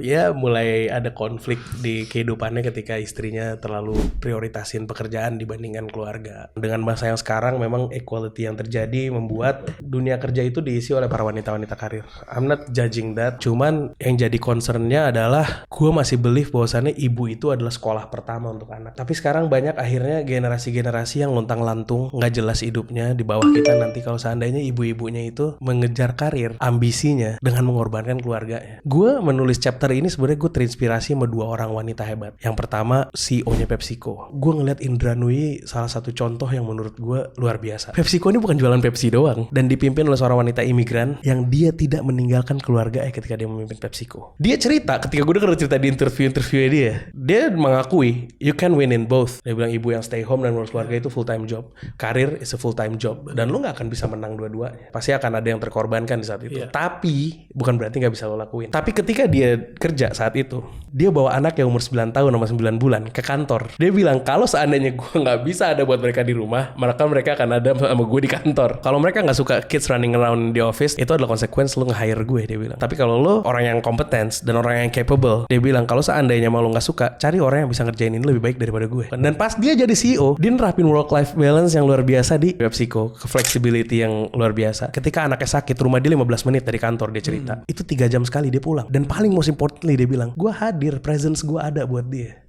ya mulai ada konflik di kehidupannya ketika istrinya terlalu prioritasin pekerjaan dibandingkan keluarga. Dengan masa yang sekarang memang equality yang terjadi membuat dunia kerja itu diisi oleh para wanita-wanita karir. I'm not judging that. Cuman yang jadi concernnya adalah gue masih believe bahwasannya ibu itu adalah sekolah pertama untuk anak. Tapi sekarang banyak akhirnya generasi-generasi yang lontang-lantung, nggak jelas hidupnya di bawah kita nanti kalau seandainya ibu-ibunya itu mengejar karir, ambisinya dengan mengorbankan keluarganya. Gue menulis chapter ini sebenarnya gue terinspirasi sama 2 orang wanita hebat. Yang pertama CEO-nya PepsiCo. Gue ngeliat Indra Nui salah satu contoh yang menurut gue luar biasa. PepsiCo ini bukan jualan Pepsi doang dan dipimpin oleh seorang wanita imigran yang dia tidak meninggalkan keluarga ketika dia memimpin PepsiCo. Dia cerita ketika gue dengar cerita di interviewnya dia mengakui you can win in both. Dia bilang ibu yang stay home dan ngurus keluarga itu full time job. Karir is a full time job dan lu nggak akan bisa menang dua-duanya. Pasti akan ada yang terkorbankan di saat itu. Tapi bukan berarti nggak bisa lo lakuin. Tapi ketika dia kerja saat itu, dia bawa anak yang umur 9 tahun sama 9 bulan ke kantor. Dia bilang kalau seandainya gue nggak bisa ada buat mereka di rumah, maka mereka akan ada sama gue di kantor. Kalau mereka nggak suka kids running around di office, itu adalah konsekuensi lo nge-hire gue, dia bilang. Tapi kalau lo orang yang kompeten dan orang yang capable, dia bilang kalau seandainya mau lo nggak suka, cari orang yang bisa ngerjain ini lebih baik daripada gue. Dan pas dia jadi CEO, dia nerapin work-life balance yang luar biasa di PepsiCo, flexibility yang luar biasa. Ketika anaknya sakit, rumah dia 15 menit dari kantor, dia cerita. Itu 3 jam sekali dia pulang. Dan paling most importantly dia bilang, gue hadir, presence gue ada buat dia.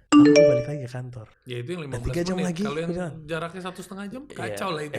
Lalu gue balik lagi ke kantor. Ya itu yang 15 3 jam menit. lagi, Kalau yang jaraknya 1,5 jam, kacau lah itu.